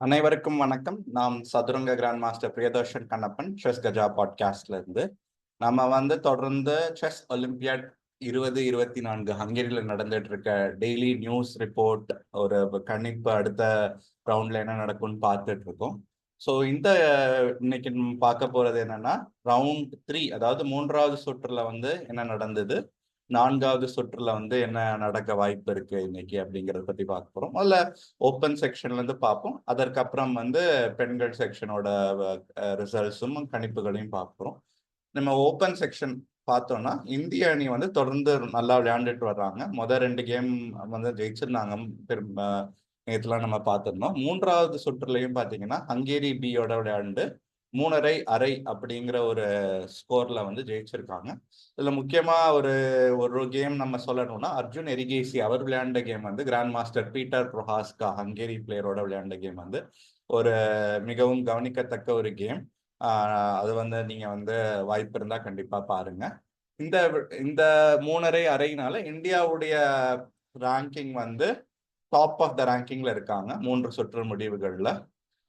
அனைவருக்கும் வணக்கம். நாம் சதுரங்க grand master Priyadarshan Kannappan chess Gaja பாட்காஸ்ட்ல இருந்து தொடர்ந்து செஸ் ஒலிம்பியாட் 2024 ஹங்கேரியில நடந்துட்டு இருக்க டெய்லி நியூஸ் ரிப்போர்ட், ஒரு கணிப்பு அடுத்த ரவுண்ட்ல என்ன நடக்கும்னு பார்த்துட்டு இருக்கோம். ஸோ இன்னைக்கு நம்ம பார்க்க போறது என்னன்னா, ரவுண்ட் 3, அதாவது மூன்றாவது சுற்றுல என்ன நடந்தது, நான்காவது சுற்றுல என்ன நடக்க வாய்ப்பு இருக்கு இன்னைக்கு அப்படிங்கறத பத்தி பார்க்க போறோம். முதல்ல ஓப்பன் செக்ஷன்ல இருந்து பார்ப்போம். அதற்கப்புறம் பெண்கள் செக்ஷனோட ரிசல்ட்ஸும் கணிப்புகளையும் பார்க்கிறோம். நம்ம ஓப்பன் செக்ஷன் பார்த்தோம்னா, இந்திய அணி தொடர்ந்து நல்லா விளையாண்டுட்டு வர்றாங்க. முதல் 2 கேம் ஜெயிச்சிருந்தாங்க. நேற்றுலாம் நம்ம பார்த்துருந்தோம். மூன்றாவது சுற்றுலையும் பார்த்தீங்கன்னா ஹங்கேரி பியோட விளையாண்டு 3.5 அப்படிங்கிற ஒரு ஸ்கோர்ல ஜெயிச்சிருக்காங்க. இதுல முக்கியமா ஒரு கேம் நம்ம சொல்லணும்னா, அர்ஜுன் எரிகேசி அவர் விளையாண்ட game grand master Peter Prohaszka Hungary பிளேயரோட விளையாண்ட கேம் ஒரு மிகவும் கவனிக்கத்தக்க ஒரு கேம். அது நீங்க வாய்ப்பு இருந்தா கண்டிப்பா பாருங்க. இந்த இந்த 3.5 இந்தியாவுடைய ரேங்கிங் டாப் ஆஃப் த ரேங்கிங்ல இருக்காங்க 3 சுற்று முடிவுகள்ல.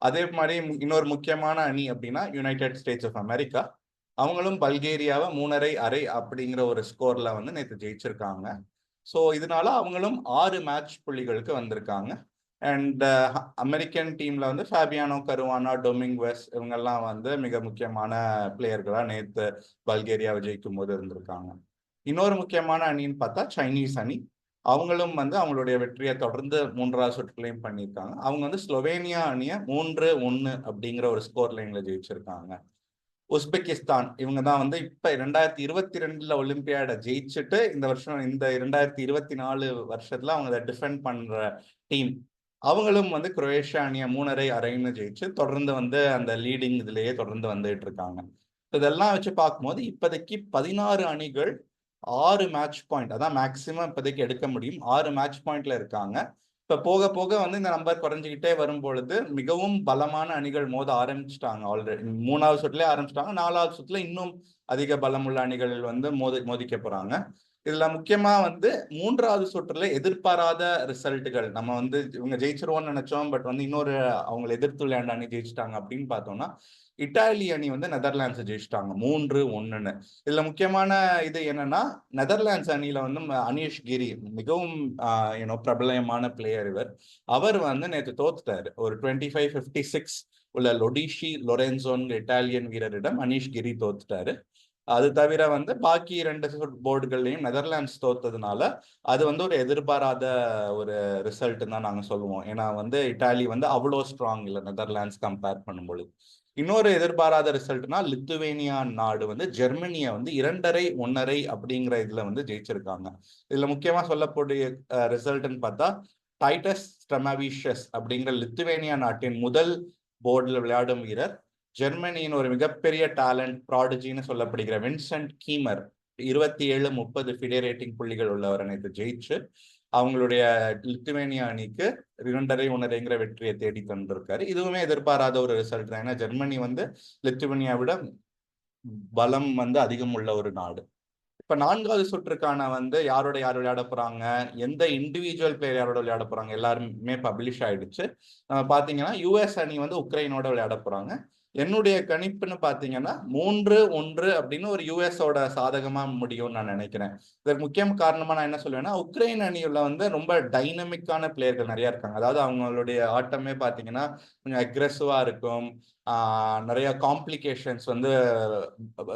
அதே மாதிரி இன்னொரு முக்கியமான அணி அப்படின்னா யுனைடெட் ஸ்டேட்ஸ் ஆஃப் அமெரிக்கா. அவங்களும் பல்கேரியாவை 3.5 அப்படிங்கிற ஒரு ஸ்கோர்ல நேற்று ஜெயிச்சிருக்காங்க. ஸோ இதனால அவங்களும் 6 மேட்ச் புள்ளிகளுக்கு வந்திருக்காங்க. அண்ட் அமெரிக்கன் டீம்ல ஃபேபியானோ கருவானா, டொமிங்வெஸ் இவங்கெல்லாம் மிக முக்கியமான பிளேயர்களா நேற்று பல்கேரியாவை ஜெயிக்கும் போது இருந்திருக்காங்க. இன்னொரு முக்கியமான அணின்னு பார்த்தா சைனீஸ் அணி. அவங்களும் அவங்களுடைய வெற்றியை தொடர்ந்து 3வது சுற்றுலையும் பண்ணியிருக்காங்க. அவங்க ஸ்லோவேனியா அணியை 3-1 அப்படிங்கிற ஒரு ஸ்கோர் லைன்ல ஜெயிச்சிருக்காங்க. உஸ்பெகிஸ்தான் இவங்க தான் இப்ப 2022 ஒலிம்பியாட ஜெயிச்சுட்டு இந்த வருஷம் இந்த 2024 வருஷத்துல அவங்க அதை டிஃபெண்ட் பண்ற டீம். அவங்களும் குரோவேஷியா அணியை 3.5 ஜெயிச்சு தொடர்ந்து அந்த லீடிங் இதுலயே தொடர்ந்து வந்துட்டு இருக்காங்க. இதெல்லாம் வச்சு பார்க்கும்போது இப்போதைக்கு 16 அணிகள் 6 மேட்ச் பாயிண்ட், அதான் மேக்சிமம் இப்போதைக்கு எடுக்க முடியும், 6 மேட்ச் பாயிண்ட்ல இருக்காங்க. இப்ப போக போக இந்த நம்பர் குறைஞ்சிக்கிட்டே வரும் பொழுது மிகவும் பலமான அணிகள் மோத ஆரம்பிச்சிட்டாங்க. ஆல்ரெடி 3வது சுற்றுல ஆரம்பிச்சிட்டாங்க. 4வது சுற்றுல இன்னும் அதிக பலமுள்ள அணிகள் மோதிக்க போறாங்க. இதுல முக்கியமா 3வது சுற்றுல எதிர்பாராத ரிசல்ட்டுகள், நம்ம இவங்க ஜெயிச்சிருவோம்னு நினைச்சோம், பட் இன்னொரு அவங்களை எதிர்த்து விளையாண்ட அணி ஜெயிச்சிட்டாங்க அப்படின்னு பார்த்தோம்னா, இட்டாலி அணி நெதர்லாண்ட்ஸ் ஜெயிச்சிட்டாங்க 3-1. இதுல முக்கியமான இது என்னன்னா, நெதர்லாண்ட்ஸ் அணியில அனீஷ் கிரி மிகவும் பிரபலமான பிளேயர். அவர் நேற்று தோத்துட்டாரு. ஒரு 25-56 உள்ள லொடிஷி லொரென்சோன் இட்டாலியன் வீரரிடம் அனீஷ் கிரி தோத்துட்டாரு. அது தவிர பாக்கி 2 போர்டுகள்லையும் நெதர்லாண்ட்ஸ் தோத்ததுனால அது ஒரு எதிர்பாராத ஒரு ரிசல்ட் தான் நாங்க சொல்லுவோம். ஏன்னா இட்டாலி அவ்வளோ ஸ்ட்ராங் இல்லை நெதர்லாண்ட்ஸ் கம்பேர் பண்ணும்பொழுது. இன்னொரு எதிர்பாராத ரிசல்ட்னா லித்துவேனியா நாடு ஜெர்மனியை 2.5-1.5 அப்படிங்கிற இதுல ஜெயிச்சிருக்காங்க. இதுல முக்கியமா சொல்லக்கூடிய ரிசல்ட்னு பார்த்தா, டைட்டஸ் ஸ்டெமவிஷஸ் அப்படிங்கிற லித்துவேனியா நாட்டின் முதல் போர்டில் விளையாடும் வீரர், ஜெர்மனியின் ஒரு மிகப்பெரிய டேலண்ட் ப்ராடிஜின்னு சொல்லப்படுகிற வின்சென்ட் கீமர் 27-30 ஃபிடே ரேட்டிங் புள்ளிகள் உள்ளவர் நேற்று ஜெயிச்சு அவங்களுடைய லித்துவேனியா அணிக்கு 2.5-1.5 வெற்றியை தேடி தந்திருக்காரு. இதுவுமே எதிர்பாராத ஒரு ரிசல்ட் தான். ஏன்னா ஜெர்மனி லித்துவேனியா விட பலம் அதிகம் உள்ள ஒரு நாடு. இப்ப 4வது சுற்றுக்கான யார் விளையாட போறாங்க, எந்த இண்டிவிஜுவல் பிளேயர் யாரோட விளையாட போறாங்க எல்லாருமே பப்ளிஷ் ஆயிடுச்சு. நம்ம பாத்தீங்கன்னா யுஎஸ் அணி உக்ரைனோட விளையாட போறாங்க. என்னுடைய கணிப்புன்னு பாத்தீங்கன்னா 3-1 அப்படின்னு ஒரு யுஎஸோட சாதகமா முடியும்னு நான் நினைக்கிறேன். இதற்கு முக்கிய காரணமா நான் என்ன சொல்லுவேன்னா, உக்ரைன் அணியில ரொம்ப டைனமிக்கான பிளேயர்கள் நிறைய இருக்காங்க. அதாவது அவங்களுடைய ஆட்டமே பாத்தீங்கன்னா கொஞ்சம் அக்ரெசிவா இருக்கும். நிறைய காம்ப்ளிகேஷன்ஸ்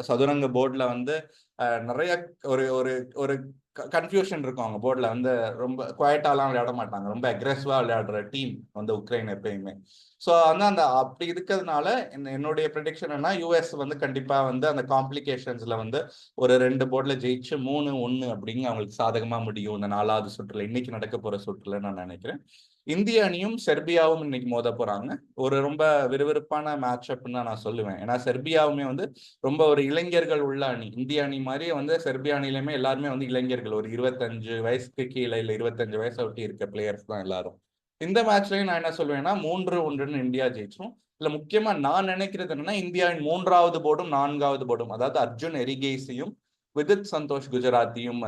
சதுரங்க போர்ட்ல நிறைய ஒரு ஒரு ஒரு கன்ஃபியூஷன் இருக்கும். அவங்க போர்டில் ரொம்ப குவாய்ட்டாலாம் விளையாட மாட்டாங்க. ரொம்ப அக்ரெசிவா விளையாடுற டீம் உக்ரைன் எப்பயுமே. ஸோ அந்த அப்படி இருக்கிறதுனால என்னுடைய ப்ரெடிக்ஷன் என்ன, யூஎஸ் கண்டிப்பா அந்த காம்ப்ளிகேஷன்ஸ்ல ஒரு 2 போர்டில் ஜெயிச்சு 3-1 அப்படிங்க அவங்களுக்கு சாதகமா முடியும் இந்த 4வது சுற்றுல, இன்னைக்கு நடக்க போற சுற்றுல நான் நினைக்கிறேன். இந்திய அணியும் செர்பியாவும் இன்னைக்கு மோத போறாங்க. ஒரு ரொம்ப விறுவிறுப்பான மேட்ச் அப்னு தான் நான் சொல்லுவேன். ஏன்னா செர்பியாவுமே ரொம்ப ஒரு இளைஞர்கள் உள்ள அணி. இந்திய அணி மாதிரி செர்பியா அணியிலுமே எல்லாருமே இளைஞர்கள், ஒரு 25 வயசுக்கு கீழே இல்ல 25 வயசை ஒட்டி இருக்க பிளேயர்ஸ் தான் எல்லாரும். இந்த மேட்ச்லயும் நான் என்ன சொல்லுவேன்னா 3-1 இந்தியா ஜெயிச்சிரும். இல்ல முக்கியமா நான் நினைக்கிறது என்னன்னா, இந்தியாவின் 3வது போர்டும் 4வது போர்டும், அதாவது அர்ஜுன் எரிகேசியும் விதித் சந்தோஷ் குஜராத்தியும்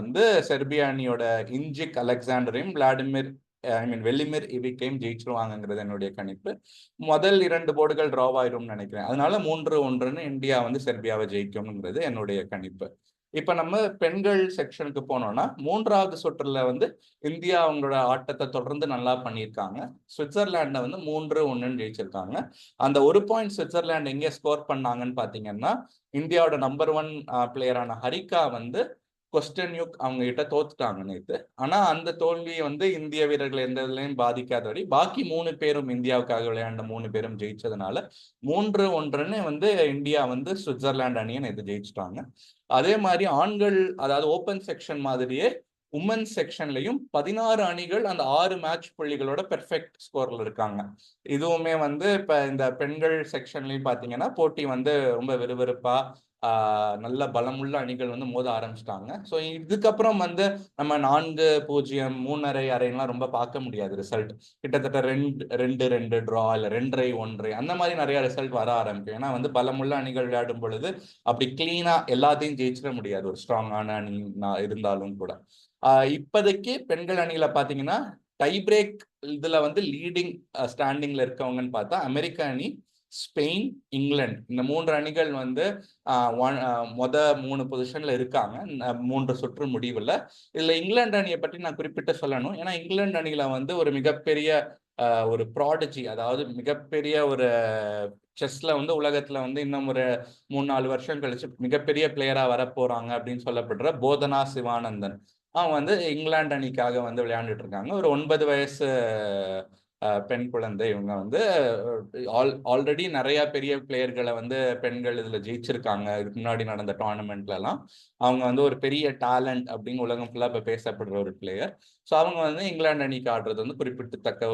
செர்பியா அணியோட இன்ஜிக் அலெக்சாண்டரையும் விளாடிமிர் வெள்ளிமிர் இவிக்கையும் ஜெயிச்சிருவாங்கிறது என்னுடைய கணிப்பு. முதல் 2 போர்டுகள் டிராவாயிரும்னு நினைக்கிறேன். அதனால 3-1 இந்தியா வந்து செர்பியாவை ஜெயிக்கும்ங்கிறது என்னுடைய கணிப்பு. இப்ப நம்ம பெண்கள் செக்ஷனுக்கு போனோம்னா 3வது சுற்றுல வந்து இந்தியா அவங்களோட ஆட்டத்தை தொடர்ந்து நல்லா பண்ணியிருக்காங்க. சுவிட்சர்லாண்டை வந்து 3-1 ஜெயிச்சிருக்காங்க. அந்த 1 பாயிண்ட் சுவிட்சர்லாந்து எங்கே ஸ்கோர் பண்ணாங்கன்னு பாத்தீங்கன்னா, இந்தியாவோட நம்பர் 1 பிளேயரான ஹரிகா வந்து கொஸ்டன்யூக் அவங்க கிட்ட தோத்துட்டாங்க நேத்து. ஆனா அந்த தோல்வியை வந்து இந்திய வீரர்கள் எந்த இதுலயும் பாதிக்காதபடி பாக்கி 3 பேரும் இந்தியாவுக்காக விளையாண்ட 3 பேரும் ஜெயிச்சதுனால 3-1 வந்து இந்தியா வந்து சுவிட்சர்லாந்து அணியை நேற்று ஜெயிச்சிட்டாங்க. அதே மாதிரி ஆண்கள், அதாவது ஓபன் செக்ஷன் மாதிரியே உமன்ஸ் செக்ஷன்லயும் 16 அணிகள் அந்த 6 மேட்ச் புள்ளிகளோட பெர்ஃபெக்ட் ஸ்கோர்ல இருக்காங்க. இதுவுமே வந்து இப்ப இந்த பெண்கள் செக்ஷன்லயும் பாத்தீங்கன்னா போட்டி வந்து ரொம்ப விறுவிறுப்பா நல்ல பலமுள்ள அணிகள் வந்து மோத ஆரம்பிச்சிட்டாங்க. ஸோ இதுக்கப்புறம் வந்து நம்ம 4-0, 3-1 ரொம்ப பார்க்க முடியாது ரிசல்ட். கிட்டத்தட்ட 2-2 டிரா, இல்லை 2-1 அந்த மாதிரி நிறைய ரிசல்ட் வர ஆரம்பிக்கும். ஏன்னா வந்து பலமுள்ள அணிகள் விளையாடும் பொழுது அப்படி கிளீனா எல்லாத்தையும் ஜெயிச்சிட முடியாது, ஒரு ஸ்ட்ராங்கான அணி இருந்தாலும் கூட. இப்போதைக்கு பெண்கள் அணியில பாத்தீங்கன்னா டை பிரேக் இதுல வந்து லீடிங் ஸ்டாண்டிங்ல இருக்கவங்கன்னு பார்த்தா அமெரிக்க அணி, ஸ்பெயின், இங்கிலாந்து, இந்த 3 அணிகள் வந்து 3 பொசிஷன்ல இருக்காங்க 3 சுற்று முடிவுல. இதுல இங்கிலாந்து அணியை பற்றி நான் குறிப்பிட்டு சொல்லணும். ஏன்னா இங்கிலாந்து அணியில வந்து ஒரு மிகப்பெரிய ஒரு ப்ராடஜி, அதாவது மிகப்பெரிய ஒரு செஸ்ல வந்து உலகத்துல வந்து இன்னும் ஒரு 3-4 வருஷம் கழிச்சு மிகப்பெரிய பிளேயரா வரப்போறாங்க அப்படின்னு சொல்லப்படுற போதனா சிவானந்தன் அவங்க வந்து இங்கிலாந்து அணிக்காக வந்து விளையாண்டுட்டு இருக்காங்க. ஒரு 9 வயசு பெண் குழந்தை. இவங்க வந்து ஆல்ரெடி நிறைய பெரிய பிளேயர்களை வந்து பெண்கள் இதுல ஜெயிச்சிருக்காங்க. இதுக்கு முன்னாடி நடந்த டோர்னமெண்ட்ல எல்லாம் அவங்க வந்து ஒரு பெரிய டேலண்ட் அப்படின்னு உலகம் ஃபுல்லா இப்ப பேசப்படுற ஒரு பிளேயர். ஸோ அவங்க வந்து இங்கிலாந்து அணிக்கு ஆடுறது வந்து குறிப்பிடத்தக்க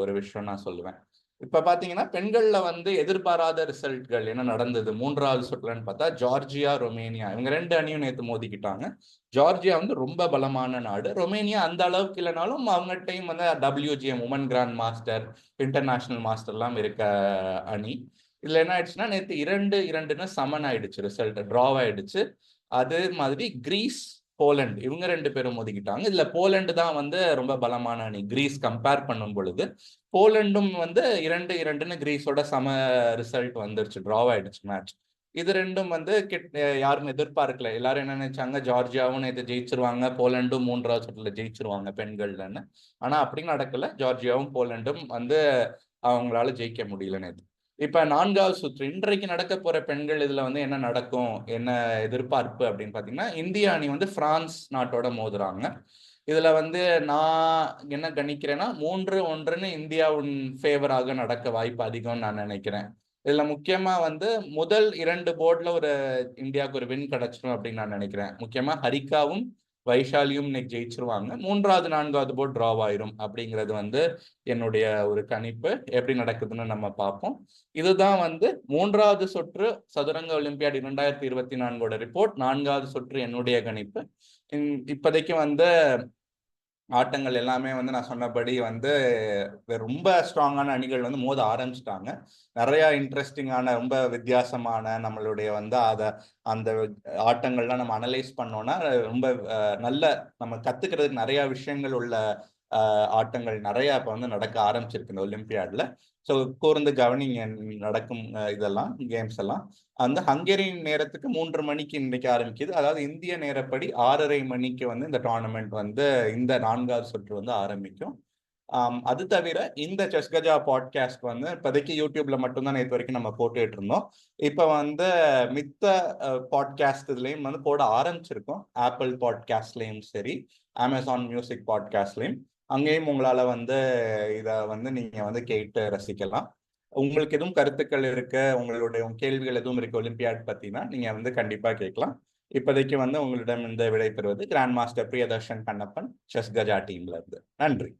ஒரு விஷயம் நான் சொல்லுவேன். இப்ப பாத்தீங்கன்னா பெண்கள்ல வந்து எதிர்பாராத ரிசல்ட்கள் என்ன நடந்தது 3வது சுற்றுலன்னு பார்த்தா, ஜார்ஜியா, ரொமேனியா இவங்க 2 அணியும் நேற்று மோதிக்கிட்டாங்க. ஜார்ஜியா வந்து ரொம்ப பலமான நாடு. ரொமேனியா அந்த அளவுக்கு இல்லைனாலும் அவங்ககிட்டையும் வந்து WGM woman grand master, international master எல்லாம் இருக்க அணி. இதுல என்ன ஆயிடுச்சுன்னா நேற்று 2-2 சமன் ஆயிடுச்சு, ரிசல்ட் டிராவ் ஆயிடுச்சு. அது மாதிரி கிரீஸ், போலந்து இவங்க 2 பேரும் மோதிக்கிட்டாங்க. இதுல போலந்து தான் வந்து ரொம்ப பலமான அணி கிரீஸ் கம்பேர் பண்ணும் பொழுது. போலண்டும் வந்து 2-2 கிரீஸோட சம ரிசல்ட் வந்துருச்சு, டிராவ் ஆயிடுச்சு மேட்ச். இது ரெண்டும் வந்து யாரும் எதிர்பார்க்கல. எல்லாரும் என்ன நினைச்சாங்க, ஜார்ஜியாவும் நேற்று ஜெயிச்சிருவாங்க, போலண்டும் 3வது சுற்றுல ஜெயிச்சிருவாங்க பெண்கள்லன்னு. ஆனா அப்படி நடக்கல. ஜார்ஜியாவும் போலண்டும் வந்து அவங்களால ஜெயிக்க முடியல நேற்று. இப்ப 4வது சுற்று இன்றைக்கு நடக்க போற பெண்கள் இதுல வந்து என்ன நடக்கும், என்ன எதிர்பார்ப்பு அப்படின்னு பாத்தீங்கன்னா, இந்திய அணி வந்து பிரான்ஸ் நாட்டோட மோதுறாங்க. இதுல வந்து நான் என்ன கணிக்கிறேன்னா 3-1 இந்தியாவின் ஃபேவராக நடக்க வாய்ப்பு அதிகம்னு நான் நினைக்கிறேன். இதுல முக்கியமா வந்து முதல் 2 போர்டுல ஒரு இந்தியாவுக்கு ஒரு வின் கிடைச்சிடும் அப்படின்னு நான் நினைக்கிறேன். முக்கியமா ஹரிகாவும் வைஷாலியும் இன்னைக்கு ஜெயிச்சிருவாங்க. 3வது 4வது போர்டு டிராவ் ஆயிரும் அப்படிங்கிறது வந்து என்னுடைய ஒரு கணிப்பு. எப்படி நடக்குதுன்னு நம்ம பார்ப்போம். இதுதான் வந்து 3வது சுற்று சதுரங்க ஒலிம்பியாட் 2024 ரிப்போர்ட். 4வது சுற்று என்னுடைய கணிப்பு. இப்போதைக்கு வந்து ஆட்டங்கள் எல்லாமே வந்து நான் சொன்னபடி வந்து ரொம்ப ஸ்ட்ராங்கான அணிகள் வந்து மோத ஆரம்பிச்சிட்டாங்க. நிறைய இன்ட்ரெஸ்டிங்கான ரொம்ப வித்தியாசமான நம்மளுடைய வந்து அந்த ஆட்டங்கள்லாம் நம்ம அனலைஸ் பண்ணோம்னா ரொம்ப நல்ல நம்ம கத்துக்கிறதுக்கு நிறைய விஷயங்கள் உள்ள ஆட்டங்கள் நிறைய இப்ப வந்து நடக்க ஆரம்பிச்சிருக்கு இந்த ஒலிம்பியாட்ல. ஸோ கூர்ந்து கவனிங்க நடக்கும் இதெல்லாம் கேம்ஸ் எல்லாம். அந்த ஹங்கேரியன் நேரத்துக்கு 3 மணிக்கு இன்னைக்கு ஆரம்பிக்குது. அதாவது இந்திய நேரப்படி 6:30 மணிக்கு வந்து இந்த டோர்னமெண்ட் வந்து இந்த 4வது சுற்று வந்து ஆரம்பிக்கும். அது தவிர இந்த செஸ் கஜா பாட்காஸ்ட் வந்து இப்போதைக்கு யூடியூப்ல மட்டும்தான் நேற்று வரைக்கும் நம்ம போட்டுட்டு இருந்தோம். இப்போ வந்து மித்த பாட்காஸ்ட் இதுலையும் வந்து போட ஆரம்பிச்சிருக்கோம். ஆப்பிள் பாட்காஸ்ட்லையும் சரி, அமேசான் மியூசிக் பாட்காஸ்ட்லையும். அங்கேயும் உங்களால வந்து இதை வந்து நீங்க வந்து கேட்டு ரசிக்கலாம். உங்களுக்கு எதுவும் கருத்துக்கள் இருக்கு, உங்களுடைய கேள்விகள் எதுவும் இருக்கு ஒலிம்பியாட் பத்தினா நீங்க வந்து கண்டிப்பா கேட்கலாம். இப்போதைக்கு வந்து உங்களிடம் இந்த விடை பெறுவது grand master Priyadarshan Kannappan, chess Gaja டீம்ல இருந்து. நன்றி.